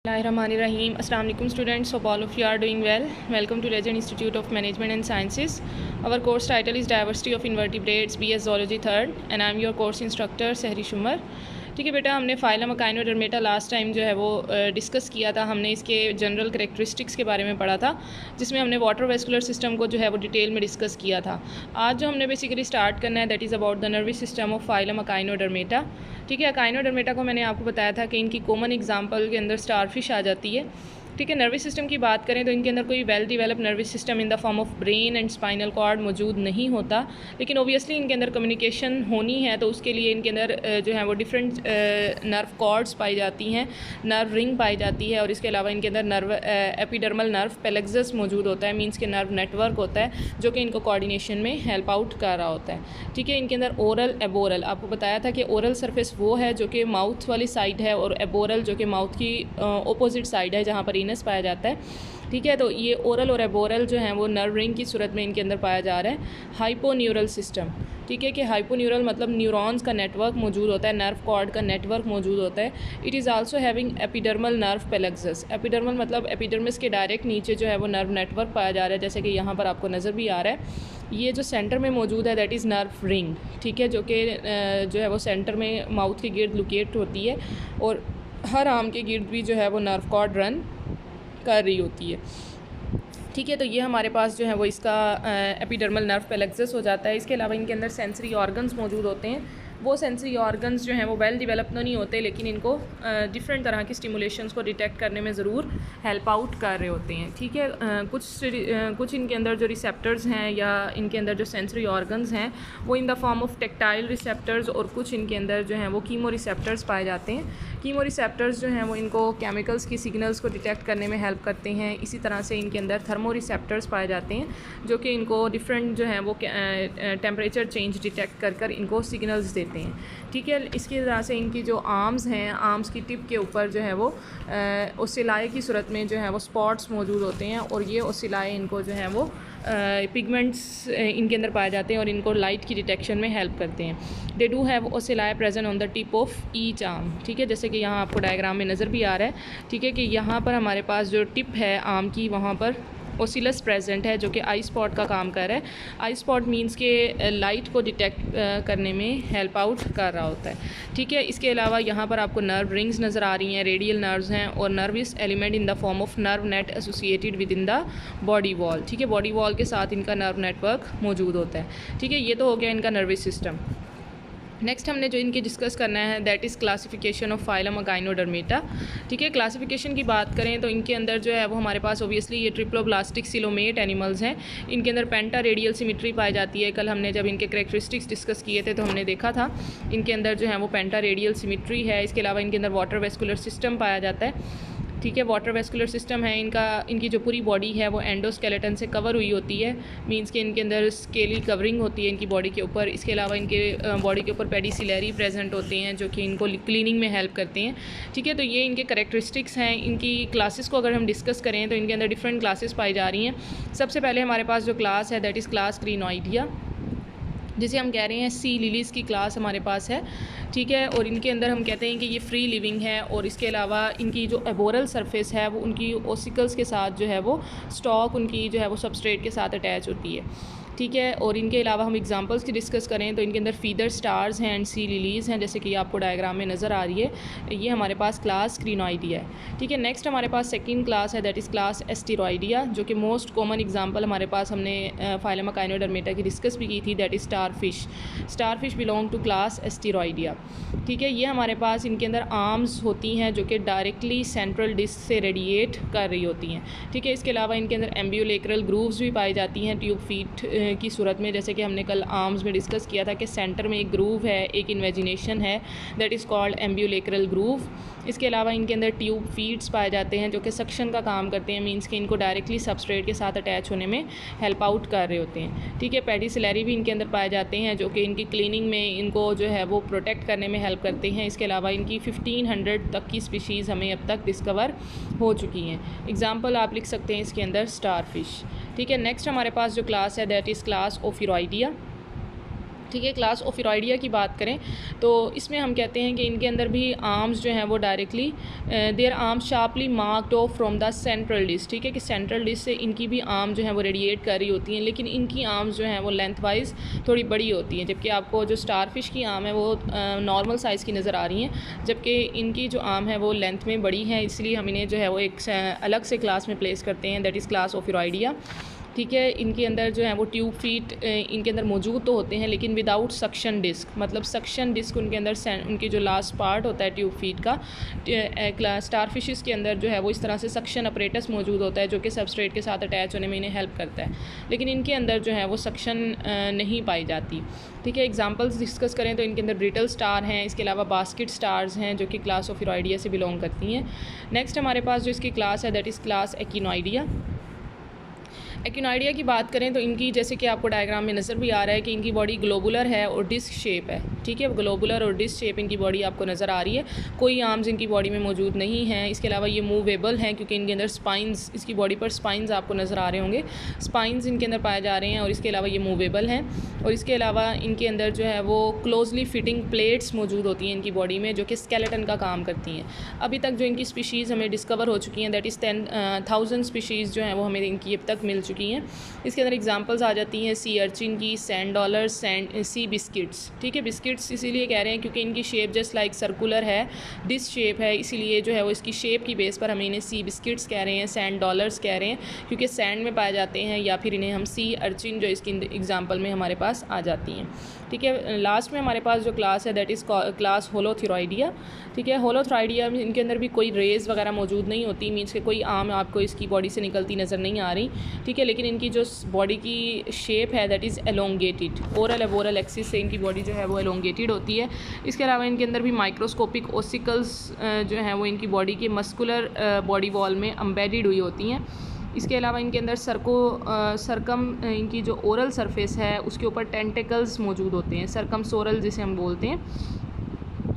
Bismillahirrahmanirrahim. Assalamu alaikum students. Hope all of you are doing well. Welcome to Legend Institute of Management and Sciences. Our course title is Diversity of Invertebrates, BS Zoology 3rd, and I am your course instructor Sehri Shumar. ठीक है बेटा, हमने phylum Echinodermata last time जो है वो discuss किया था। हमने इसके जनरल करेक्टरिस्टिक्स के बारे में पढ़ा था, जिसमें हमने वाटर वेस्कुलर सिस्टम को जो है वो डिटेल में डिस्कस किया था। आज जो हमने बेसिकली स्टार्ट करना है that is about the nervous system of phylum Echinodermata. ठीक है, अकाइनोडर्मेटा को मैंने आपको बताया था कि इनकी कॉमन एग्जाम्पल के अंदर स्टारफिश आ जाती है। ठीक है, नर्वस सिस्टम की बात करें तो इनके अंदर कोई well develop nervous system in the form of brain and spinal cord मौजूद नहीं होता, लेकिन ओबियसली इनके अंदर कम्युनिकेशन होनी है तो उसके लिए इनके अंदर जो है वो डिफरेंट नर्व कॉर्ड्स पाई जाती हैं, नर्व रिंग पाई जाती है, और इसके अलावा इनके अंदर नर्व एपिडर्मल नर्व पेलेक्सस मौजूद होता है, मीन्स के नर्व नेटवर्क होता है जो कि इनको कोऑर्डिनेशन में हेल्प आउट कर रहा होता है। ठीक है, इनके अंदर ओरल एबोरल, आपको बताया था कि ओरल सरफेस वो है जो कि माउथ वाली साइड है और एबोरल जो कि माउथ की ऑपोजिट साइड है जहाँ पर इनस पाया जाता है। ठीक है, तो ये ओरल और एबोरल जो हैं वो नर्व रिंग की सूरत में इनके अंदर पाया जा रहा है। हाइपोन्यूरल सिस्टम, ठीक है, कि हाइपोन्यूरल मतलब न्यूरॉन्स का नेटवर्क मौजूद होता है, नर्व कॉर्ड का नेटवर्क मौजूद होता है। It is also having epidermal nerve plexus. Epidermal मतलब एपिडर्मिस के डायरेक्ट नीचे जो है वो नर्व नेटवर्क पाया जा रहा है, जैसे कि यहाँ पर आपको नज़र भी आ रहा है। ये जो सेंटर में मौजूद है दैट इज़ नर्व रिंग। ठीक है, जो कि जो है वो सेंटर में माउथ के गिर्द लोकेट होती है, और हर आर्म के गिर्द भी जो है वो नर्व कॉर्ड रन कर रही होती है। ठीक है, तो ये हमारे पास जो है वो इसका एपिडर्मल नर्व पेलेक्सस हो जाता है। इसके अलावा इनके अंदर सेंसरी ऑर्गन्स मौजूद होते हैं। वो सेंसरी ऑर्गन्स जो हैं वो वेल डिवेलप तो नहीं होते, लेकिन इनको डिफरेंट तरह की स्टिमुलेशंस को डिटेक्ट करने में ज़रूर हेल्प आउट कर रहे होते हैं। ठीक है, कुछ इनके अंदर जो रिसेप्टर्स हैं या इनके अंदर जो सेंसरी ऑर्गन्स हैं वो इन the form of tactile receptors, और कुछ इनके अंदर जो हैं वो कीमो रिसेप्टर्स पाए जाते हैं। कीमो रिसेप्टर्स जो हैं वो इनको केमिकल्स की सिग्नल्स को डिटेक्ट करने में हेल्प करते हैं। इसी तरह से इनके अंदर थर्मो रिसेप्टर्स पाए जाते हैं जो कि इनको डिफरेंट जो है वो टेम्परेचर चेंज डिटेक्ट कर इनको सिग्नल्स देते हैं। ठीक है, इसकी तरह से इनकी जो आर्म्स हैं, आर्म्स की टिप के ऊपर जो है वो ओसिलाए की सूरत में जो है वो स्पॉट्स मौजूद होते हैं, और ये ओसिलाए इनको जो है वो पिगमेंट्स इनके अंदर पाए जाते हैं और इनको लाइट की डिटेक्शन में हेल्प करते हैं। They do have ocelli present on the tip of each arm. ठीक है, जैसे कि यहाँ आपको डायग्राम में नज़र भी आ रहा है। ठीक है, कि यहाँ पर हमारे पास जो टिप है आर्म की, वहाँ पर ओसिलस प्रेजेंट है जो कि आई स्पॉट का काम कर रहा है। आई स्पॉट मींस के लाइट को डिटेक्ट करने में हेल्प आउट कर रहा होता है। ठीक है, इसके अलावा यहाँ पर आपको नर्व रिंग्स नज़र आ रही हैं, रेडियल नर्व्स हैं, और nervous element in the form of nerve net associated with in the body wall. ठीक है, बॉडी वॉल के साथ इनका नर्व नेटवर्क मौजूद होता है। ठीक है, ये तो हो गया इनका नर्वस सिस्टम। नेक्स्ट हमने जो इनकी डिस्कस करना है that is classification of phylum Echinodermata. ठीक है, क्लासिफिकेशन की बात करें तो इनके अंदर जो है वो हमारे पास ओबियसली ये ट्रिप्लोब्लास्टिक सिलोमेट एनिमल्स हैं। इनके अंदर पेंटा रेडियल सिमिट्री पाई जाती है। कल हमने जब इनके करेक्टरिस्टिक्स डिस्कस किए थे तो हमने देखा था इनके अंदर जो है वो पेंटा रेडियल सिमिट्री है। इसके अलावा इनके अंदर वाटर वेस्कुलर सिस्टम पाया जाता है। ठीक है, वाटर वेस्कुलर सिस्टम है इनकी जो पूरी बॉडी है वो एंडोस्केलेटन से कवर हुई होती है, मींस के इनके अंदर स्केली कवरिंग होती है इनकी बॉडी के ऊपर। इसके अलावा इनके बॉडी के ऊपर पेडिसिलरी प्रेजेंट होते हैं जो कि इनको क्लीनिंग में हेल्प करते हैं। ठीक है, तो ये इनके करेक्टरिस्टिक्स हैं। इनकी क्लासेस को अगर हम डिस्कस करें तो इनके अंदर डिफरेंट क्लासेस पाई जा रही हैं। सबसे पहले हमारे पास जो क्लास है दैट इज़ क्लास क्रिनोइडिया, जिसे हम कह रहे हैं सी लिलीज़ की क्लास हमारे पास है। ठीक है, और इनके अंदर हम कहते हैं कि ये फ्री लिविंग है, और इसके अलावा इनकी जो एबोरल सरफेस है वो उनकी ओसिकल्स के साथ जो है वो स्टॉक उनकी जो है वो सबस्ट्रेट के साथ अटैच होती है। ठीक है, और इनके अलावा हम एग्जांपल्स की डिस्कस करें तो इनके अंदर फीदर स्टार्स हैं एंड सी लिलीज़ हैं, जैसे कि आपको डायग्राम में नज़र आ रही है। ये हमारे पास क्लास क्रिनोइडिया है। ठीक है, नेक्स्ट हमारे पास सेकंड क्लास है दैट इज़ क्लास एस्टेरॉइडिया, जो कि मोस्ट कॉमन एग्जांपल हमारे पास हमने फाइलम अकाइनोडर्मेटा की डिस्कस भी की थी, that is starfish. Starfish belong to class Asteroidea. ठीक है, ये हमारे पास इनके अंदर आर्म्स होती हैं जो कि डायरेक्टली सेंट्रल डिस्क से रेडिएट कर रही होती हैं। ठीक है, इसके अलावा इनके अंदर एम्ब्यूलेक्रल ग्रूव्स भी पाई जाती हैं ट्यूब फीट की सूरत में, जैसे कि हमने कल आर्म्स में डिस्कस किया था कि सेंटर में एक ग्रूव है, एक इन्वेजिनेशन है, दैट इज़ कॉल्ड एम्ब्यूलेक्रल ग्रूव। इसके अलावा इनके अंदर ट्यूब फीट्स पाए जाते हैं जो कि सक्शन का काम करते हैं, मींस कि इनको डायरेक्टली सबस्ट्रेट के साथ अटैच होने में हेल्प आउट कर रहे होते हैं। ठीक है, पेडिसिलरी भी इनके अंदर पाए जाते हैं जो कि इनकी क्लीनिंग में इनको जो है वो प्रोटेक्ट करने में हेल्प करते हैं। इसके अलावा इनकी 1500 तक की स्पीशीज़ हमें अब तक डिस्कवर हो चुकी हैं। एग्जाम्पल आप लिख सकते हैं इसके अंदर स्टारफिश। ठीक है, नेक्स्ट हमारे पास जो क्लास है दैट इज़ क्लास ओफिरॉइडिया। ठीक है। क्लास ओफिरॉइडिया की बात करें तो इसमें हम कहते हैं कि इनके अंदर भी आर्म्स जो हैं वो directly their arms sharply marked off from the central disc. ठीक है कि सेंट्रल डिस्क से इनकी भी आर्म जो है वो रेडिएट कर रही होती हैं, लेकिन इनकी आर्म्स जो हैं वो लेंथ वाइज थोड़ी बड़ी होती हैं, जबकि आपको जो स्टारफिश की आर्म है वो नॉर्मल साइज़ की नज़र आ रही हैं, जबकि इनकी जो आर्म है वो लेंथ में बड़ी है। इसलिए हम इन्हें जो है वो एक अलग से क्लास में प्लेस करते हैं, दैट इज़ क्लास ओफिरॉइडिया। ठीक है। इनके अंदर जो है वो ट्यूब फीट इनके अंदर मौजूद तो होते हैं, लेकिन विदाउट सक्शन डिस्क, मतलब सक्शन डिस्क उनके अंदर उनकी जो लास्ट पार्ट होता है ट्यूब फीट का, स्टारफिशेस के अंदर जो है वो इस तरह से सक्शन अपरेटस मौजूद होता है जो कि सबस्ट्रेट के साथ अटैच होने में इन्हें हेल्प करता है, लेकिन इनके अंदर जो है वो सक्शन नहीं पाई जाती। ठीक है। एग्जांपल्स डिस्कस करें तो इनके अंदर ब्रिटल स्टार हैं, इसके अलावा बास्केट स्टार्स हैं जो कि क्लास ओफिरॉइडिया से बिलोंग करती हैं। नेक्स्ट हमारे पास जो इसकी क्लास है दैट इज़ क्लास एक्टिनॉइडिया। एक्टिनॉइडिया की बात करें तो इनकी, जैसे कि आपको डायग्राम में नज़र भी आ रहा है कि इनकी बॉडी ग्लोबुलर है और डिस्क शेप है। ठीक है, ग्लोबुलर और डिस्क शेप इनकी बॉडी आपको नज़र आ रही है, कोई आर्म्स इनकी बॉडी में मौजूद नहीं हैं। इसके अलावा ये मूवेबल हैं क्योंकि इनके अंदर स्पाइंस, इसकी बॉडी पर स्पाइंस आपको नज़र आ रहे होंगे, स्पाइंस इनके अंदर पाए जा रहे हैं, और इसके अलावा ये मूवेबल हैं। और इसके अलावा इनके अंदर जो है वो क्लोजली फिटिंग प्लेट्स मौजूद होती हैं इनकी बॉडी में, जो कि स्केलेटन का काम करती हैं। अभी तक जो इनकी स्पीशीज़ हमें डिस्कवर हो चुकी हैं दैट इज़ 10,000 स्पीशीज़ जो हैं वो हमें इनकी अब तक मिल चुकी हैं। इसके अंदर एग्जांपल्स आ जाती हैं सी अर्चिन की, सैंड डॉलर, सी बिस्किट्स। ठीक है, बिस्किट्स इसीलिए कह रहे हैं क्योंकि इनकी शेप जस्ट लाइक सर्कुलर है, डिस्क शेप है, इसीलिए जो है वो इसकी शेप की बेस पर हम इन्हें सी बिस्किट्स कह रहे हैं, सैंड डॉलर्स कह रहे हैं क्योंकि सैंड में पाए जाते हैं, या फिर इन्हें हम सी अर्चिन जो इसकी एग्जाम्पल में हमारे पास आ जाती हैं। ठीक है। लास्ट में हमारे पास जो क्लास है दैट इज़ क्लास होलोथ्राइडिया। ठीक है, होलोथ्राइडिया में इनके अंदर भी कोई रेज वगैरह मौजूद नहीं होती, मीन्स के कोई आर्म आपको इसकी बॉडी से निकलती नज़र नहीं आ रही। ठीक है, लेकिन इनकी जो बॉडी की शेप है that is elongated, oral aboral axis से इनकी बॉडी जो है वो एलोंगेटेड होती है। इसके अलावा इनके अंदर भी माइक्रोस्कोपिक ओसिकल्स जो हैं वो इनकी बॉडी के मस्कुलर बॉडी वॉल में एम्बेडेड हुई होती हैं। इसके अलावा इनके अंदर सरकम इनकी जो ओरल सरफेस है उसके ऊपर टेंटिकल्स मौजूद होते हैं, सरकम सोरल जिसे हम बोलते हैं।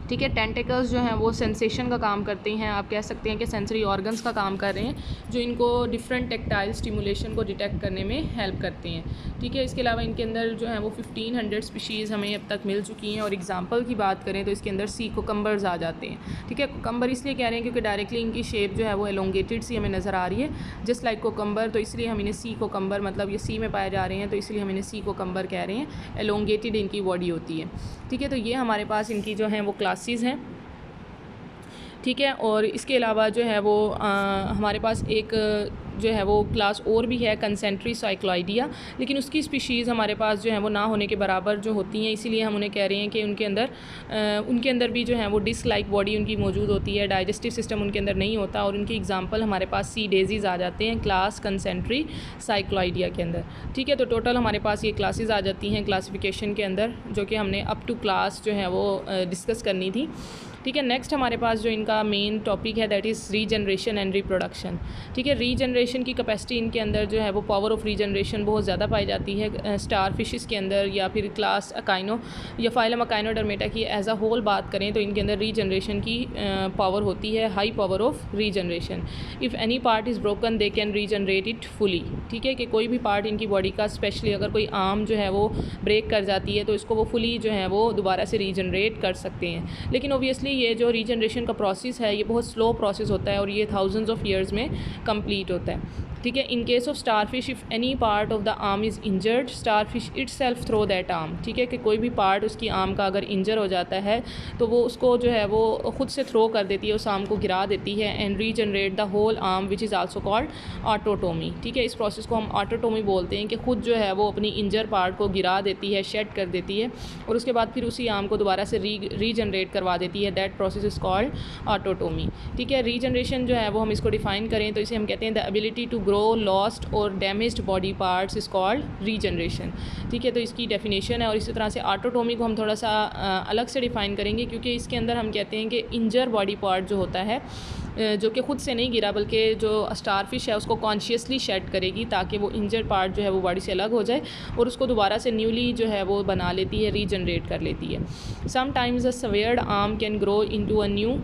ठीक है, टेंटिकल्स जो हैं वो सेंसेशन का काम करते हैं, आप कह सकते हैं कि सेंसरी ऑर्गन्स का काम कर रहे हैं जो इनको डिफरेंट टेक्टाइल स्टिमुलेशन को डिटेक्ट करने में हेल्प करते हैं। ठीक है, इसके अलावा इनके अंदर जो है वो 1500 स्पीशीज़ हमें अब तक मिल चुकी हैं। और एग्जांपल की बात करें तो इसके अंदर सी कोकम्बर्स आ जाते हैं। ठीक है, कोकम्बर इसलिए कह रहे हैं क्योंकि डायरेक्टली इनकी शेप जो है वो एलोंगेटेड सी हमें नज़र आ रही है, जस्ट लाइक कोकम्बर, तो इसलिए हम इन्हें सी कोकम्बर, मतलब ये सी में पाए जा रहे हैं तो इसलिए हम इन्हें सी कोकम्बर कह रहे हैं, एलोंगेटेड इनकी बॉडी होती है। ठीक है, तो ये हमारे पास इनकी जो हैं वो क्लासेस हैं। ठीक है, और इसके अलावा जो है वो हमारे पास एक जो है वो क्लास और भी है, कंसेंट्री साइक्लॉइडिया, लेकिन उसकी स्पीशीज़ हमारे पास जो है वो ना होने के बराबर जो होती हैं, इसीलिए हम उन्हें कह रहे हैं कि उनके अंदर भी जो है वो डिस्क लाइक बॉडी उनकी मौजूद होती है, डाइजेस्टिव सिस्टम उनके अंदर नहीं होता, और उनकी एग्जांपल हमारे पास सी डेजीज़ आ जाते हैं क्लास कंसेंट्री साइक्लॉइडिया के अंदर। ठीक है, तो टोटल हमारे पास ये क्लासेस आ जाती हैं क्लासिफिकेशन के अंदर, जो कि हमने अप टू क्लास जो है वो डिस्कस करनी थी। ठीक है, नेक्स्ट हमारे पास जो इनका मेन टॉपिक है that is regeneration and reproduction. ठीक है, रीजनरेशन की कैपेसिटी इनके अंदर जो है वो पावर ऑफ रीजनरेशन बहुत ज़्यादा पाई जाती है स्टार फिशेस के अंदर, या फिर क्लास अकाइनो या फाइलम अकाइनोडर्मेटा की एज अ होल बात करें तो इनके अंदर रीजनरेशन की पावर होती है, high power of regeneration. If any part is broken they can regenerate it fully. ठीक है, कि कोई भी पार्ट इनकी बॉडी का, स्पेशली अगर कोई आर्म जो है वो ब्रेक कर जाती है तो इसको वो फुली जो है वो दोबारा से रीजनरेट कर सकते हैं। लेकिन ओबियसली ये जो रीजनरेशन का प्रोसेस है ये बहुत स्लो प्रोसेस होता है और ये थाउजेंड्स ऑफ ईयर्स में कंप्लीट होता है। ठीक है, in case of starfish if any part of the arm is injured starfish itself throw that arm. ठीक है, कि कोई भी पार्ट उसकी आर्म का अगर इंजर हो जाता है तो वो उसको जो है वो खुद से थ्रो कर देती है, उस आर्म को गिरा देती है, and regenerate the whole arm which is also called autotomy. ठीक है, इस प्रोसेस को हम ऑटोटोमी बोलते हैं कि खुद जो है वो अपनी इंजर पार्ट को गिरा देती है, शेड कर देती है, और उसके बाद फिर उसी आर्म को दोबारा से रीजनरेट करवा देती है। That process is called autotomy. ठीक है, रीजनरेशन जो है वो हम इसको डिफ़ाइन करें तो इसे हम कहते हैं the ability to grow lost और damaged body parts is called regeneration. ठीक है, तो इसकी डेफिनेशन है। और इसी तरह से ऑटोटोमी को हम थोड़ा सा अलग से डिफ़ाइन करेंगे, क्योंकि इसके अंदर हम कहते हैं कि इंजर बॉडी पार्ट जो होता है जो कि ख़ुद से नहीं गिरा बल्कि जो स्टारफिश है उसको कॉन्शियसली शेड करेगी ताकि वो इंजर पार्ट जो है वो बॉडी से अलग हो जाए और उसको दोबारा से न्यूली जो है वो बना लेती है, रीजनरेट कर लेती है। Sometimes a severed arm can grow into a new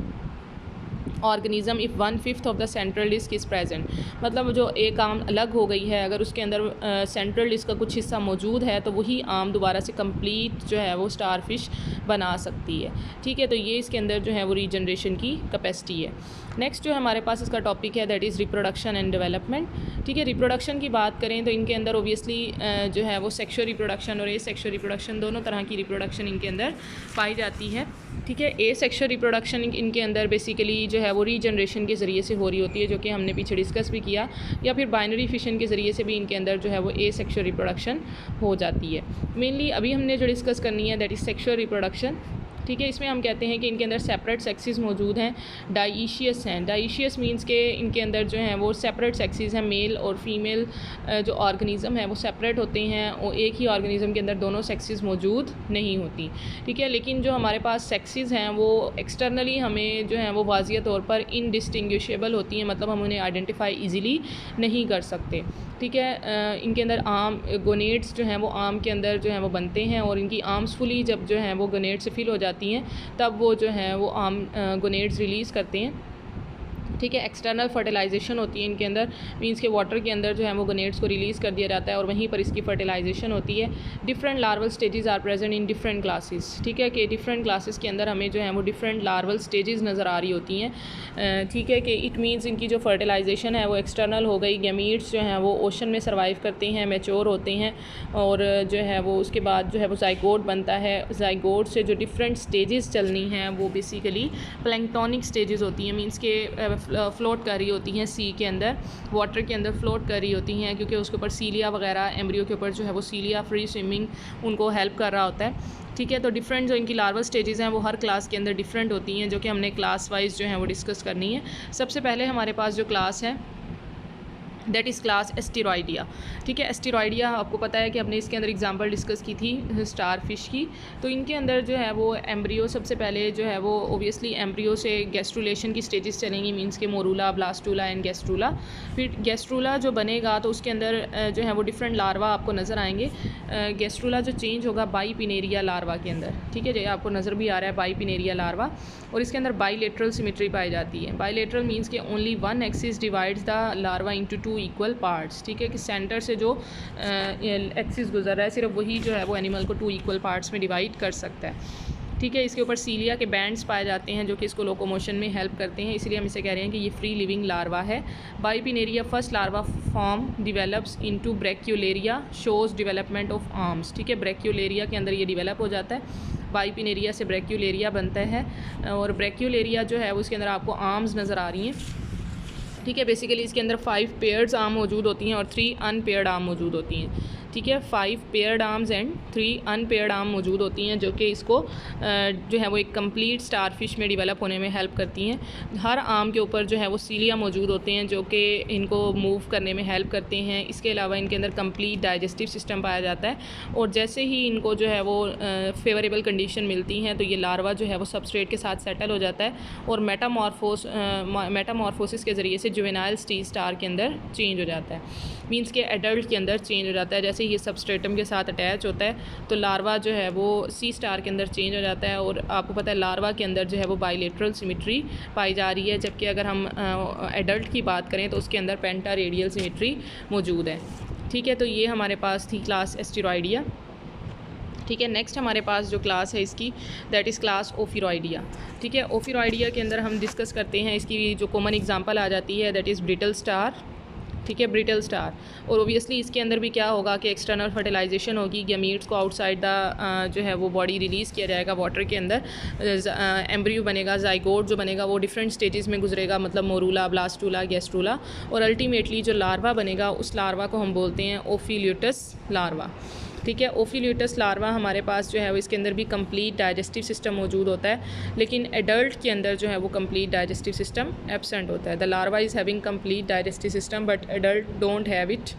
organism if 1/5 of the central disc is present, मतलब जो एक आम अलग हो गई है, अगर उसके अंदर सेंट्रल डिस्क का कुछ हिस्सा मौजूद है तो वही आम दोबारा से कंप्लीट जो है वो स्टार फिश बना सकती है। ठीक है, तो ये इसके अंदर जो है वो रीजनरेशन की कैपेसिटी है। नेक्स्ट जो हमारे पास इसका टॉपिक है that is reproduction and development. ठीक है, रिप्रोडक्शन की बात करें तो इनके अंदर ओबियसली जो है वो सेक्सुअल रिप्रोडक्शन और एसेक्सुअल रिप्रोडक्शन दोनों तरह की रिप्रोडक्शन इनके अंदर पाई जाती है। ठीक है, एसेक्सुअल रिप्रोडक्शन इनके अंदर बेसिकली जो है वो रीजनरेशन के ज़रिए से हो रही होती है, जो कि हमने पीछे डिस्कस भी किया, या फिर बाइनरी फिशन के ज़रिए से भी इनके अंदर जो है वो एसेक्सुअल रिप्रोडक्शन हो जाती है। मेनली अभी हमने जो डिस्कस करनी है दैट इज़ सेक्सुअल रिप्रोडक्शन। ठीक है, इसमें हम कहते हैं कि इनके अंदर सेपरेट सेक्सेस मौजूद हैं, डाइशियस हैं। डाइशियस मींस के इनके अंदर जो हैं वो सेपरेट सेक्सेस हैं, मेल और फीमेल जो ऑर्गेनिज़म है वो सेपरेट होते हैं और एक ही ऑर्गेनिज़म के अंदर दोनों सेक्सेस मौजूद नहीं होती। ठीक है, लेकिन जो हमारे पास सेक्सेस हैं वो एक्सटर्नली हमें जो है वो वाज़िया तौर पर इनडिस्टिंग्विशेबल होती हैं, मतलब हम उन्हें आइडेंटिफाई ईज़िली नहीं कर सकते। ठीक है, इनके अंदर आम गोनेड्स जो हैं वो आम के अंदर जो हैं वो बनते हैं और इनकी आर्म्स फुली जब जो हैं वो गोनेड से फिल हो जाती हैं तब वो जो हैं वो आम गोनेड्स रिलीज़ करते हैं। ठीक है, एक्सटर्नल फर्टिलाइजेशन होती है इनके अंदर, मींस के वाटर के अंदर जो है वो गोनेड्स को रिलीज़ कर दिया जाता है और वहीं पर इसकी फर्टिलाइजेशन होती है। Different larval stages are present in different classes. ठीक है, कि डिफरेंट क्लासेस के अंदर हमें जो है वो डिफरेंट लार्वल स्टेजेस नज़र आ रही होती हैं। ठीक है, कि इट मीन्स इनकी जो फर्टिलाइजेशन है वो एक्सटर्नल हो गई। गैमीट्स जो हैं वो ओशन में सर्वाइव करते हैं, मैच्योर होते हैं और जो है वो उसके बाद जो है वो ज़ाइगोट बनता है। ज़ाइगोट से जो डिफरेंट स्टेजेस चलनी हैं वो बेसिकली प्लैंक्टोनिक स्टेजेस होती हैं, मीन्स के फ्लोट कर रही होती हैं सी के अंदर, वाटर के अंदर फ्लोट कर रही होती हैं, क्योंकि उसके ऊपर सीलिया वगैरह एम्ब्रियो के ऊपर जो है वो सीलिया फ्री स्विमिंग उनको हेल्प कर रहा होता है। ठीक है, तो डिफरेंट जो इनकी लार्वल स्टेजेस हैं वो हर क्लास के अंदर डिफरेंट होती हैं, जो कि हमने क्लास वाइज जो है वो डिस्कस करनी है। सबसे पहले हमारे पास जो क्लास है दैट इज़ क्लास एस्टेरॉयडिया। ठीक है, एस्टेरॉयडिया आपको पता है कि हमने इसके अंदर एग्जांपल डिस्कस की थी स्टार फिश की। तो इनके अंदर जो है वो एम्ब्रियो सबसे पहले जो है वो ओबियसली एम्ब्रियो से गैस्ट्रुलेशन की स्टेजेस चलेंगी, मींस के मोरूला, ब्लास्टूला एंड गैस्ट्रूला। फिर गैस्ट्रूला जो बनेगा तो उसके अंदर जो है वो डिफरेंट लार्वा आपको नज़र आएंगे। गैस्ट्रूला जो चेंज होगा बाईपिनेरिया लार्वा के अंदर। ठीक है, जो आपको नज़र भी आ रहा है बाईपिनेरिया लार्वा, और इसके अंदर बाईलेटरल सिमेट्री पाई जाती है। बाईलेटरल मींस के only one axis divides the larva into 2 equal parts. ठीक है, कि सेंटर से जो एक्सिस गुजर रहा है सिर्फ वही जो है वो एनिमल को 2 इक्वल पार्ट्स में डिवाइड कर सकता है। ठीक है, इसके ऊपर सीलिया के बैंड्स पाए जाते हैं जो कि इसको लोकोमोशन में हेल्प करते हैं, इसलिए हम इसे कह रहे हैं कि ये फ्री लिविंग लार्वा है। Bipinnaria first larva form develops into brachiolaria shows development of arms. ठीक है, ब्रैक्यूलेरिया के अंदर ये डिवेलप हो जाता है, बाईपिनेरिया से ब्रैक्यूलेरिया बनता है और ब्रैक्यूलेरिया जो है वो इसके अंदर आपको आर्म्स नज़र आ रही हैं। ठीक है, बेसिकली इसके अंदर 5 पेयर्ड आर्म मौजूद होती हैं और 3 अनपेयर्ड आर्म मौजूद होती हैं। ठीक है, 5 paired arms and 3 unpaired arm मौजूद होती हैं, जो कि इसको जो है वो एक कंप्लीट स्टार फिश में डिवेलप होने में हेल्प करती हैं। हर आर्म के ऊपर जो है वो सीलिया मौजूद होते हैं जो कि इनको मूव करने में हेल्प करते हैं। इसके अलावा इनके अंदर कंप्लीट डाइजेस्टिव सिस्टम पाया जाता है और जैसे ही इनको जो है वो फेवरेबल कंडीशन मिलती हैं तो ये लार्वा जो है वो सबस्ट्रेट के साथ सेटल हो जाता है और मेटामॉर्फोसिस के ज़रिए से जुवेनाइल स्टार के अंदर चेंज हो जाता है, मींस के एडल्ट के अंदर चेंज हो जाता है। जैसे ये सबस्ट्रेटम के साथ अटैच होता है तो लार्वा जो है वो सी स्टार के अंदर चेंज हो जाता है और आपको पता है लार्वा के अंदर जो है वो बाइलेटरल सिमेट्री पाई जा रही है, जबकि अगर हम एडल्ट की बात करें तो उसके अंदर पेंटा रेडियल सिमेट्री मौजूद है। ठीक है, तो ये हमारे पास थी क्लास एस्टेरॉयडिया। ठीक है, नेक्स्ट हमारे पास जो क्लास है इसकी दैट इज़ क्लास ओफिरॉयडिया। ठीक है, ओफिरॉयडिया के अंदर हम डिस्कस करते हैं, इसकी जो कॉमन एग्जांपल आ जाती है दैट इज़ ब्रिटल स्टार। ठीक है, ब्रिटल स्टार, और ओबियसली इसके अंदर भी क्या होगा कि एक्सटर्नल फर्टिलाइजेशन होगी, गैमीट्स को आउटसाइड द जो है वो बॉडी रिलीज़ किया जाएगा वाटर के अंदर, एम्ब्रियो बनेगा, ज़ाइगोट जो बनेगा वो डिफरेंट स्टेजेस में गुजरेगा, मतलब मोरूला, ब्लास्टूला, गैस्ट्रूला, और अल्टीमेटली जो लार्वा बनेगा उस लार्वा को हम बोलते हैं ओफिल्यूटस लार्वा। ठीक है, ओफिल्यूटस लार्वा हमारे पास जो है वो इसके अंदर भी कंप्लीट डाइजेस्टिव सिस्टम मौजूद होता है, लेकिन एडल्ट के अंदर जो है वो कंप्लीट डाइजेस्टिव सिस्टम एब्सेंट होता है। The larva is having complete digestive system but adult don't have it.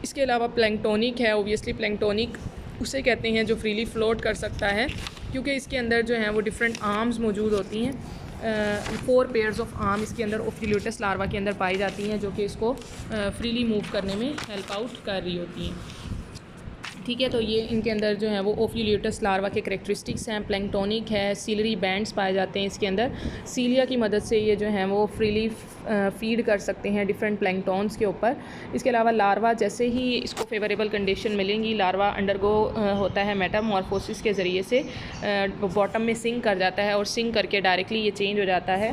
इसके अलावा प्लैंक्टोनिक है, ओबियसली प्लैंक्टोनिक उसे कहते हैं जो फ्रीली फ्लोट कर सकता है, क्योंकि इसके अंदर जो है वो डिफरेंट आर्म्स मौजूद होती हैं। 4 पेयर्स ऑफ आर्म इसके अंदर ओफिल्यूटस लार्वा के अंदर पाई जाती हैं, जो कि इसको फ्रीली मूव करने में हेल्प आउट कर रही होती हैं। ठीक है। तो ये इनके अंदर जो है वो ओफियोल्यूटस लार्वा के करेक्टरिस्टिक्स हैं। प्लैंक्टोनिक है, सीलरी बैंड्स पाए जाते हैं इसके अंदर। सीलिया की मदद से ये जो हैं वो फ्रीली फीड कर सकते हैं डिफरेंट प्लैंक्टॉन्स के ऊपर। इसके अलावा लार्वा जैसे ही इसको फेवरेबल कंडीशन मिलेंगी, लार्वा अंडरगो होता है मेटामॉर्फोसिस के ज़रिए से, बॉटम में सिंक कर जाता है और सिंक करके डायरेक्टली ये चेंज हो जाता है।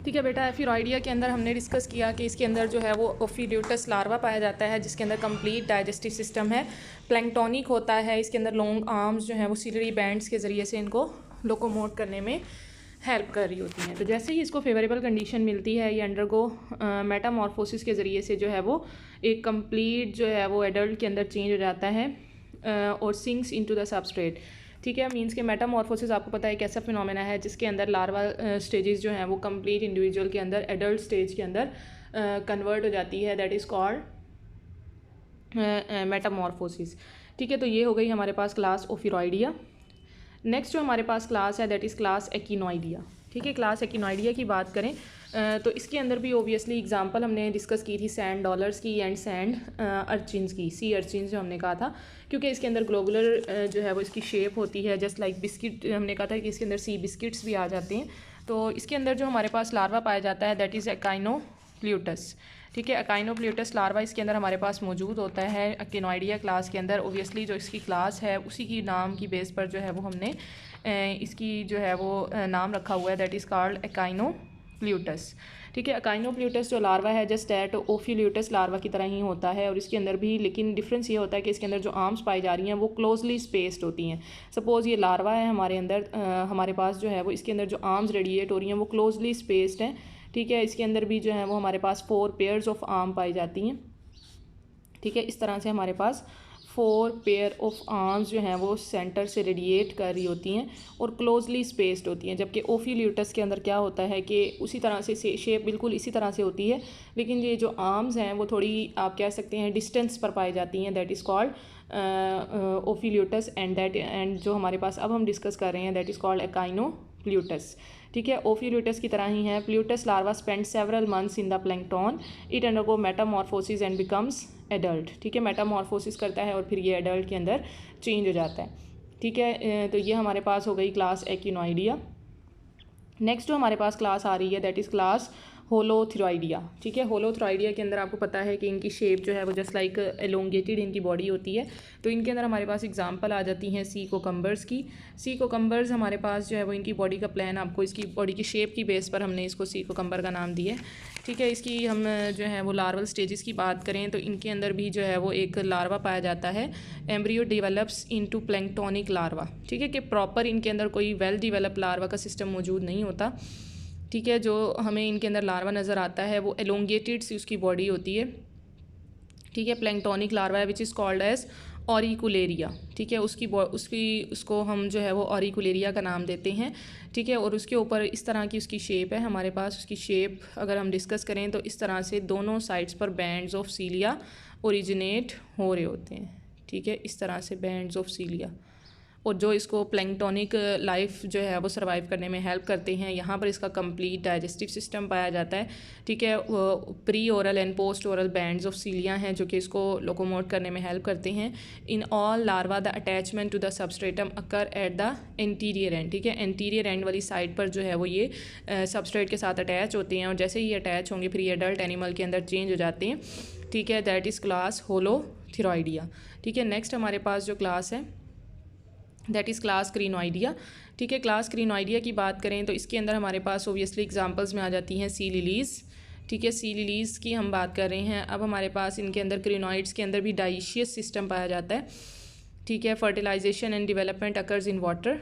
ठीक है बेटा, एफिरॉइडिया के अंदर हमने डिस्कस किया कि इसके अंदर जो है वो ओफिड्यूटस लार्वा पाया जाता है, जिसके अंदर कंप्लीट डाइजेस्टिव सिस्टम है, प्लैंक्टोनिक होता है। इसके अंदर लॉन्ग आर्म्स जो हैं वो सीलरी बैंड्स के ज़रिए से इनको लोकोमोट करने में हेल्प कर रही होती हैं। तो जैसे ही इसको फेवरेबल कंडीशन मिलती है, ये अंडरगो मेटामॉर्फोसिस के ज़रिए से जो है वो एक कंप्लीट जो है वो एडल्ट के अंदर चेंज हो जाता है और सिंक्स इनटू द सबस्ट्रेट। ठीक है, मींस के मेटामॉर्फोसिस आपको पता है एक ऐसा फिनोमेना है जिसके अंदर लार्वा स्टेजेस जो हैं वो कंप्लीट इंडिविजुअल के अंदर एडल्ट स्टेज के अंदर कन्वर्ट हो जाती है, दैट इज़ कॉल्ड मेटामॉर्फोसिस। ठीक है, तो ये हो गई हमारे पास क्लास ओफिरॉइडिया। नेक्स्ट जो हमारे पास क्लास है दैट इज़ क्लास एक्टिनोइडिया। ठीक है, क्लास एक्टिनोइडिया की बात करें तो इसके अंदर भी ओबियसली एग्जांपल हमने डिस्कस की थी सैंड डॉलर्स की एंड सैंड अर्चिन्स की, सी अर्चिन्स जो हमने कहा था, क्योंकि इसके अंदर ग्लोबुलर जो है वो इसकी शेप होती है, जस्ट लाइक बिस्किट। हमने कहा था कि इसके अंदर सी बिस्किट्स भी आ जाते हैं। तो इसके अंदर जो हमारे पास लार्वा पाया जाता है दैट इज़ एकाइनोप्ल्यूटस। ठीक है, एकाइनोप्ल्यूटस लार्वा इसके अंदर हमारे पास मौजूद होता है एक्टिनोइडिया क्लास के अंदर। ओबियसली जो इसकी क्लास है उसी की नाम की बेस पर जो है वो हमने इसकी जो है वो नाम रखा हुआ है, दैट इज़ कॉल्ड एकाइनोप्ल्यूटस। ठीक है, एकाइनोप्ल्यूटस जो लार्वा है जस्ट डैट ओफियोल्यूटस लार्वा की तरह ही होता है, और इसके अंदर भी लेकिन डिफरेंस ये होता है कि इसके अंदर जो आर्म्स पाई जा रही हैं वो क्लोजली स्पेस्ड होती हैं। सपोज़ ये लार्वा है हमारे अंदर, हमारे पास जो है वो इसके अंदर जो आर्म्स रेडिएट हो रही हैं वो क्लोजली स्पेस्ड हैं। ठीक है, इसके अंदर भी जो है वो हमारे पास 4 पेयर्स ऑफ आर्म पाई जाती हैं। ठीक है, इस तरह से हमारे पास 4 पेयर ऑफ आर्म्स जो हैं वो सेंटर से रेडिएट कर रही होती हैं और क्लोजली स्पेस्ड होती हैं। जबकि ओफियोल्यूटस के अंदर क्या होता है कि उसी तरह से शेप बिल्कुल इसी तरह से होती है, लेकिन ये जो आर्म्स हैं वो थोड़ी आप कह सकते हैं डिस्टेंस पर पाई जाती हैं, दैट इज़ कॉल्ड ओफियोल्यूटस। एंड जो हमारे पास अब हम डिस्कस कर रहे हैं दैट इज़ कॉल्ड एकाइनोप्ल्यूटस। ठीक है, ओफियोल्यूटस की तरह ही है। Pluteus larva spend several months in the plankton, it undergo metamorphosis and becomes adult. ठीक है, मेटामॉर्फोसिस करता है और फिर ये एडल्ट के अंदर चेंज हो जाता है। ठीक है, तो ये हमारे पास हो गई क्लास एक्टिनोइडिया। नेक्स्ट जो हमारे पास क्लास आ रही है दैट इज़ क्लास होलोथ्रोइडिया। ठीक है, होलोथ्रोइडिया के अंदर आपको पता है कि इनकी शेप जो है वो जस्ट लाइक एलोंगेटेड इनकी बॉडी होती है। तो इनके अंदर हमारे पास एग्जांपल आ जाती हैं सी कोकम्बर्स की। सी कोकम्बर्स हमारे पास जो है वो इनकी बॉडी का प्लान, आपको इसकी बॉडी की शेप की बेस पर हमने इसको सी कोकम्बर का नाम दिया है। ठीक है, इसकी हम जो है वो लार्वल स्टेजेस की बात करें तो इनके अंदर भी जो है वो एक लार्वा पाया जाता है। Embryo develops into planktonic larva. ठीक है, कि प्रॉपर इनके अंदर कोई वेल डिवेलप लार्वा का सिस्टम मौजूद नहीं होता। ठीक है, जो हमें इनके अंदर लार्वा नज़र आता है वो एलोंगेटेड सी उसकी बॉडी होती है। ठीक है, प्लैंक्टोनिक लार्वा है विच इज़ कॉल्ड एज ऑरिकुलेरिया। ठीक है, उसको हम जो है वो ऑरिकुलेरिया का नाम देते हैं। ठीक है, और उसके ऊपर इस तरह की उसकी शेप है हमारे पास। उसकी शेप अगर हम डिस्कस करें तो इस तरह से दोनों साइड्स पर बैंड्स ऑफ सीलिया ओरिजिनेट हो रहे होते हैं। ठीक है, इस तरह से बैंड्स ऑफ सीलिया, और जो इसको प्लैंक्टोनिक लाइफ जो है वो सर्वाइव करने में हेल्प करते हैं। यहाँ पर इसका कंप्लीट डाइजेस्टिव सिस्टम पाया जाता है। ठीक है, pre oral and post oral bands of सीलिया हैं जो कि इसको लोकोमोट करने में हेल्प करते हैं। In all larva the attachment to the substratum occur at the anterior end. ठीक है, एंटीरियर एंड वाली साइड पर जो है वो ये सबस्ट्रेट के साथ अटैच होते हैं, और जैसे ही अटैच होंगे फिर ये एडल्ट एनिमल के अंदर चेंज हो जाते हैं। ठीक है, दैट इज़ क्लास होलोथ्रोइडिया। ठीक है, नेक्स्ट हमारे पास जो क्लास है दैट इज़ क्लास क्रिनोइडिया। ठीक है, क्लास क्रिनोइडिया की बात करें तो इसके अंदर हमारे पास ओबियसली एग्जांपल्स में आ जाती हैं सी लिलीज़। ठीक है, सी लिलीज़ की हम बात कर रहे हैं। अब हमारे पास इनके अंदर क्रिनोइड्स के अंदर भी डाइशियस सिस्टम पाया जाता है। ठीक है, fertilization and development occurs in water.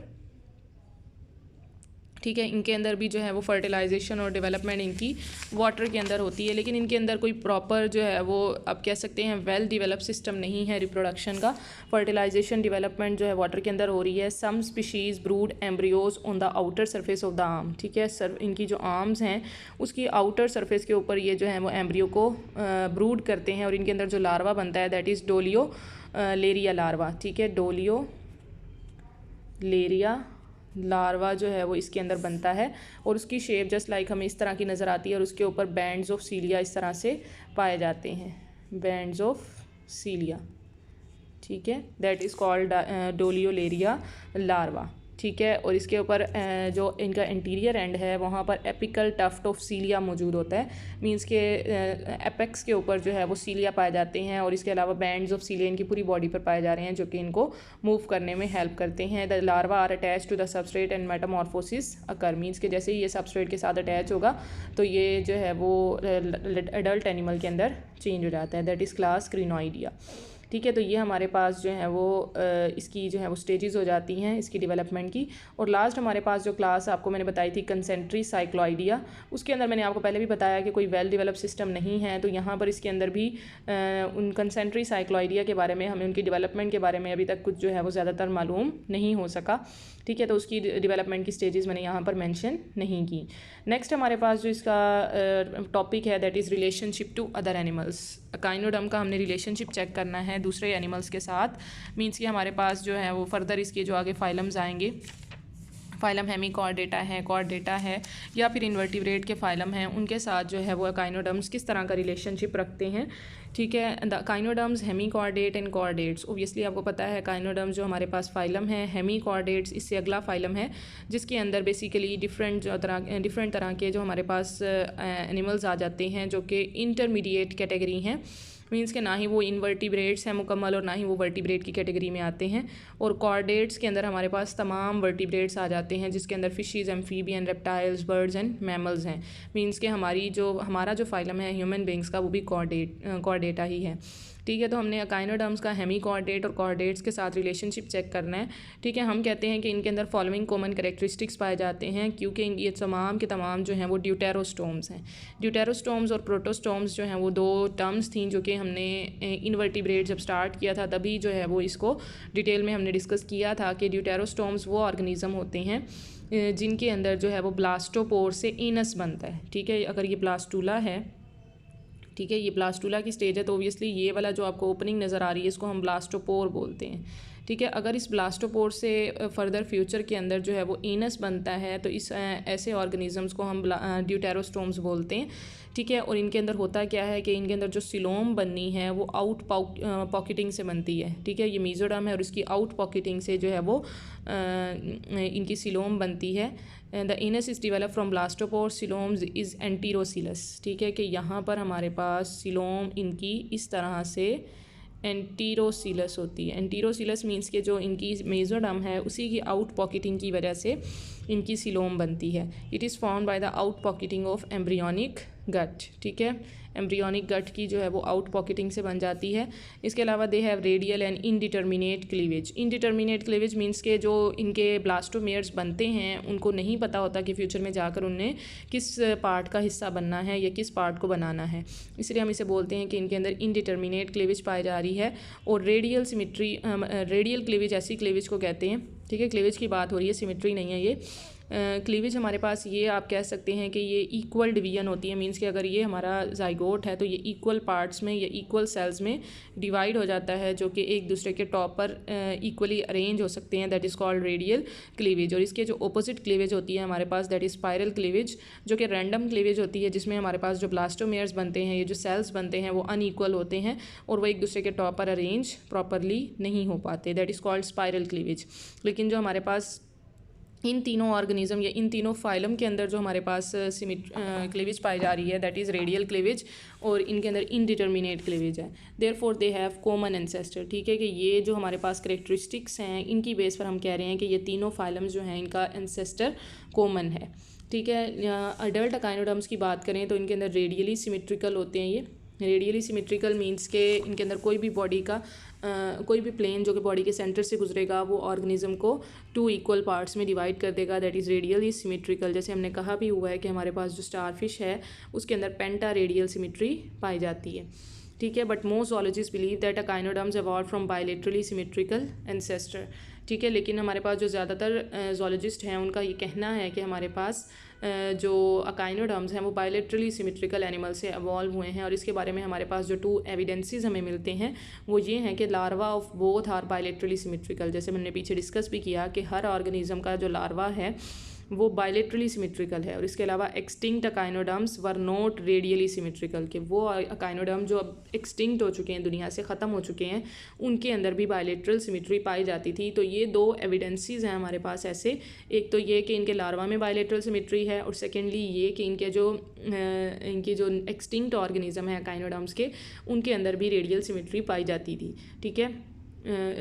ठीक है, इनके अंदर भी जो है वो फर्टिलाइजेशन और डेवलपमेंट इनकी वाटर के अंदर होती है, लेकिन इनके अंदर कोई प्रॉपर जो है वो आप कह सकते हैं वेल डिवेलप सिस्टम नहीं है रिप्रोडक्शन का। फर्टिलाइजेशन डेवलपमेंट जो है वाटर के अंदर हो रही है। Some species brood embryos on the outer surface of the arm. ठीक है, इनकी जो आर्म्स हैं उसकी आउटर सरफेस के ऊपर ये जो है वो एम्ब्रियो को ब्रूड करते हैं, और इनके अंदर जो लार्वा बनता है दैट इज़ डोलियो लेरिया लार्वा। ठीक है, डोलियो लेरिया लार्वा जो है वो इसके अंदर बनता है, और उसकी शेप जस्ट लाइक हमें इस तरह की नज़र आती है, और उसके ऊपर बैंड्स ऑफ सीलिया इस तरह से पाए जाते हैं। बैंड्स ऑफ सीलिया, ठीक है, दैट इज़ कॉल्ड डोलियोलेरिया लार्वा, ठीक है। और इसके ऊपर जो इनका इंटीरियर एंड है वहाँ पर एपिकल टफ्ट ऑफ सीलिया मौजूद होता है, मींस के एपेक्स के ऊपर जो है वो सीलिया पाए जाते हैं, और इसके अलावा बैंड्स ऑफ सीलिया इनकी पूरी बॉडी पर पाए जा रहे हैं जो कि इनको मूव करने में हेल्प करते हैं। The larva are attach to the substrate and metamorphosis occur, means के जैसे ही ये सबस्ट्रेट के साथ अटैच होगा तो ये जो है वो एडल्ट एनिमल के अंदर चेंज हो जाता है, दैट इज़ क्लास क्रिनोइडिया, ठीक है। तो ये हमारे पास जो है वो इसकी जो है वो स्टेजेस हो जाती हैं इसकी डेवलपमेंट की। और लास्ट हमारे पास जो क्लास आपको मैंने बताई थी कंसेंट्री साइक्लॉइडिया, उसके अंदर मैंने आपको पहले भी बताया कि कोई वेल डेवलप सिस्टम नहीं है, तो यहाँ पर इसके अंदर भी उन कंसेंट्री साइक्लॉइडिया के बारे में हमें उनकी डेवलपमेंट के बारे में अभी तक कुछ जो है वो ज़्यादातर मालूम नहीं हो सका, ठीक है। तो उसकी डेवलपमेंट की स्टेजेस मैंने यहाँ पर मेंशन नहीं की। नेक्स्ट हमारे पास जो इसका टॉपिक है that is relationship to other animals. Echinoderm का हमने रिलेशनशिप चेक करना है दूसरे एनिमल्स के साथ, मींस कि हमारे पास जो है वो फर्दर इसके जो आगे फाइलम्स आएंगे, फाइलम हेमीकॉर्डेटा है, कॉर्डेटा है, या फिर इन्वर्टिब्रेट के फाइलम हैं, उनके साथ जो है वो काइनोडर्म्स किस तरह का रिलेशनशिप रखते हैं, ठीक है। The echinoderms hemichordates and chordates, obviously आपको पता है काइनोडर्म्स जो हमारे पास फाइलम है, हेमीकॉर्डेट्स इससे अगला फाइलम है जिसके अंदर बेसिकली डिफरेंट तरह के जो हमारे पास एनिमल्स आ जाते हैं जो कि इंटरमीडिएट कैटेगरी हैं, मींस के ना ही वो इनवर्टिब्रेट्स हैं मुकम्मल और ना ही वो वर्टिब्रेट की कैटेगरी में आते हैं। और कॉर्डेट्स के अंदर हमारे पास तमाम वर्टिब्रेट्स आ जाते हैं जिसके अंदर fishes, amphibian, reptiles, birds and mammals हैं, मींस के हमारा जो फाइलम है ह्यूमन बींग्स का वो भी कॉर्डेटा ही है, ठीक है। तो हमने काइनोडर्म्स का हेमीकॉर्डेट और कॉर्डेट्स के साथ रिलेशनशिप चेक करना है, ठीक है। हम कहते हैं कि इनके अंदर फॉलोइंग कॉमन कैरेक्टरिस्टिक्स पाए जाते हैं क्योंकि ये तमाम के तमाम जो हैं वो ड्यूटेरोस्टोम्स हैं। ड्यूटेरोस्टोम्स और प्रोटोस्टोम्स जो हैं वो दो टर्म्स थी जो कि हमने इनवर्टिब्रेट जब स्टार्ट किया था तभी जो है वो इसको डिटेल में हमने डिस्कस किया था कि ड्यूटेरोस्टोम्स वो ऑर्गेनिज्म होते हैं जिनके अंदर जो है वो ब्लास्टोपोर से एनस बनता है, ठीक है। अगर ये ब्लास्टूला है, ठीक है, ये ब्लास्टूला की स्टेज है, तो ओबियसली ये वाला जो आपको ओपनिंग नज़र आ रही है इसको हम ब्लास्टोपोर बोलते हैं, ठीक है। अगर इस ब्लास्टोपोर से फर्दर फ्यूचर के अंदर जो है वो एनस बनता है तो इस ऐसे ऑर्गेनिजम्स को हम ड्यूटेरोस्टोम्स बोलते हैं, ठीक है। और इनके अंदर होता क्या है कि इनके अंदर जो सिलोम बननी है वो आउट पॉकेटिंग से बनती है, ठीक है। ये मीजोडर्म है और इसकी आउट पॉकेटिंग से जो है वो इनकी सिलोम बनती है। The anus is develop from blastopore, coeloms is enterocoelous, ठीक है, कि यहाँ पर हमारे पास सिलोम इनकी इस तरह से एंटीरोसिलस होती है। एंटीरोसिलस मींस के जो इनकी मेजोडर्म है उसी की आउट पॉकेटिंग की वजह से इनकी सिलोम बनती है। It is formed by the outpocketing of embryonic gut, ठीक है। एम्ब्रियोनिक गट की जो है वो आउट पॉकेटिंग से बन जाती है। इसके अलावा they have radial and indeterminate cleavage. Indeterminate cleavage means के जो इनके ब्लास्टोमेयर्स बनते हैं उनको नहीं पता होता कि फ्यूचर में जाकर उन्हें किस पार्ट का हिस्सा बनना है या किस पार्ट को बनाना है, इसलिए हम इसे बोलते हैं कि इनके अंदर इनडिटर्मिनेट क्लीवेज पाई जा रही है। और रेडियल क्लीवेज ऐसी क्लीवेज को कहते हैं, ठीक है। क्लीवेज की बात हो रही है, सिमेट्री नहीं है ये। क्लीवेज हमारे पास ये आप कह सकते हैं कि ये इक्वल डिवीजन होती है, मींस कि अगर ये हमारा जाइगोट है तो ये इक्वल पार्ट्स में या इक्वल सेल्स में डिवाइड हो जाता है जो कि एक दूसरे के टॉप पर इक्वली अरेंज हो सकते हैं, that is called radial cleavage. और इसके जो ऑपोजिट क्लीवेज होती है हमारे पास दैट इज़ स्पाइरल क्लीवेज, जो कि रैंडम क्लीवेज होती है जिसमें हमारे पास जो ब्लास्टोमेयर्स बनते हैं, ये जो सेल्स बनते हैं वो अनइक्वल होते हैं और वो एक दूसरे के टॉप पर अरेंज प्रॉपरली नहीं हो पाते, that is called spiral cleavage. लेकिन जो हमारे पास इन तीनों ऑर्गेनिज्म या इन तीनों फाइलम के अंदर जो हमारे पास क्लीवेज पाई जा रही है दैट इज़ रेडियल क्लीवेज और इनके अंदर इनडिटर्मिनेट क्लीवेज है। Therefore they have common ancestor, ठीक है, कि ये जो हमारे पास करेक्टरिस्टिक्स हैं इनकी बेस पर हम कह रहे हैं कि ये तीनों फाइलम्स जो हैं इनका एंसेस्टर कॉमन है, ठीक है। अडल्ट अकाइनोडर्म्स की बात करें तो इनके अंदर रेडियली सिमेट्रिकल होते हैं। ये रेडियली सिमेट्रिकल मींस के इनके अंदर कोई भी बॉडी का कोई भी प्लेन जो कि बॉडी के सेंटर से गुजरेगा वो ऑर्गेनिज्म को 2 इक्वल पार्ट्स में डिवाइड कर देगा, दैट इज़ रेडियली सिमेट्रिकल। जैसे हमने कहा भी हुआ है कि हमारे पास जो स्टारफिश है उसके अंदर पेंटा रेडियल सिमेट्री पाई जाती है, ठीक है। But most zoologists believe that echinoderms evolve from bilaterally symmetrical ancestor, ठीक है। लेकिन हमारे पास जो ज़्यादातर ज़ूलॉजिस्ट हैं उनका ये कहना है कि हमारे पास जो अकाइनोडर्म्स हैं वो बायलेटरली सिमेट्रिकल एनिमल से एवॉल्व हुए हैं। और इसके बारे में हमारे पास जो 2 एविडेंसेस हमें मिलते हैं वो ये हैं कि larva of both are bilaterally symmetrical. जैसे मैंने पीछे डिस्कस भी किया कि हर ऑर्गेनिज्म का जो लार्वा है वो बायलेटरली सिमेट्रिकल है। और इसके अलावा extinct echinoderms were not radially symmetrical, के वो अकाइनोडर्म जो अब एक्सटिंक्ट हो चुके हैं, दुनिया से ख़त्म हो चुके हैं, उनके अंदर भी बायलेटरल सिमेट्री पाई जाती थी। तो ये दो एविडेंसेस हैं हमारे पास ऐसे, एक तो ये कि इनके लार्वा में बायलेटरल सिमेट्री है, और सेकेंडली ये कि इनके जो एक्सटिंक्ट ऑर्गेनिज्म है अकाइनोडर्म्स के, उनके अंदर भी रेडियल सिमेट्री पाई जाती थी। ठीक है,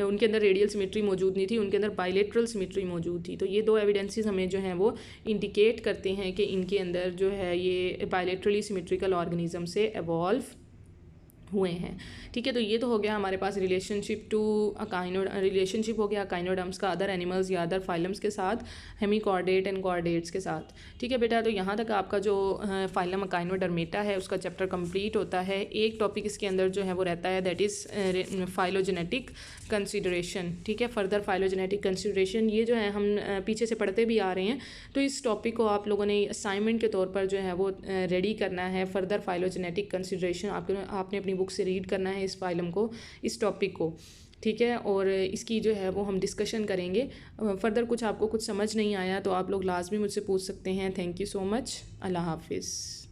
उनके अंदर रेडियल सिमेट्री मौजूद नहीं थी, उनके अंदर बायलेटरल सिमेट्री मौजूद थी। तो ये दो एविडेंसेस हमें जो हैं वो इंडिकेट करते हैं कि इनके अंदर जो है ये बायलेटरली सिमेट्रिकल ऑर्गेनिज्म से एवॉल्व हुए हैं। ठीक है, तो ये तो हो गया हमारे पास रिलेशनशिप हो गया अकाइनोडर्म्स का अदर एनिमल्स या अदर फाइलम्स के साथ, हेमीकॉर्डेट एंड कॉर्डेट्स के साथ। ठीक है बेटा, तो यहाँ तक आपका जो फाइलम अकाइनोडर्मेटा है उसका चैप्टर कंप्लीट होता है। एक टॉपिक इसके अंदर जो है वो रहता है, दैट इज़ फाइलोजेनेटिक कंसिडरेशन। ठीक है, फर्दर फाइलोजेनेटिक कंसिडरेशन, ये जो है हम पीछे से पढ़ते भी आ रहे हैं, तो इस टॉपिक को आप लोगों ने असाइनमेंट के तौर पर जो है वो रेडी करना है। फर्दर फाइलोजेनेटिक कंसिडरेशन आपने अपनी बुक से रीड करना है इस फाइलम को, इस टॉपिक को। ठीक है, और इसकी जो है वो हम डिस्कशन करेंगे। फर्दर कुछ आपको कुछ समझ नहीं आया तो आप लोग लाजमी मुझसे पूछ सकते हैं। Thank you so much. अल्लाह हाफिज़।